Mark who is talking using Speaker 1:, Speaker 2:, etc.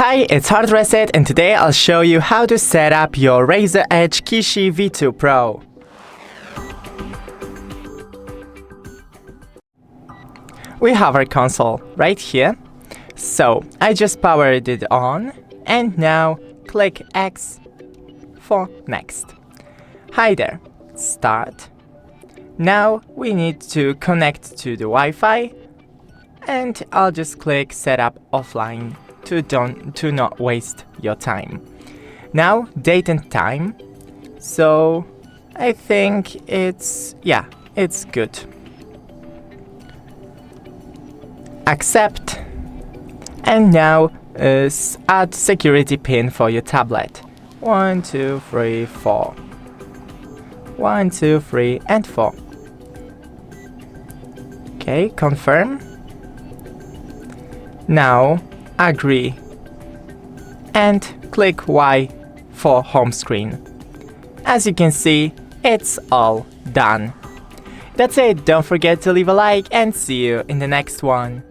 Speaker 1: Hi, it's HardReset, and today I'll show you how to set up your RAZER Edge V2 Pro. We have our console right here, so I just powered it on, and now click X for next. Hi there, start. Now we need to connect to the Wi-Fi, and I'll just click Setup Offline to not waste your time. Now date and time, so I think it's good. Accept, and now add security pin for your tablet. 1 2 3 4 1 2 3 and 4. Okay, confirm. Now agree and click Y for home screen. As you can see, it's all done. That's it. Don't forget to leave a like and see you in the next one.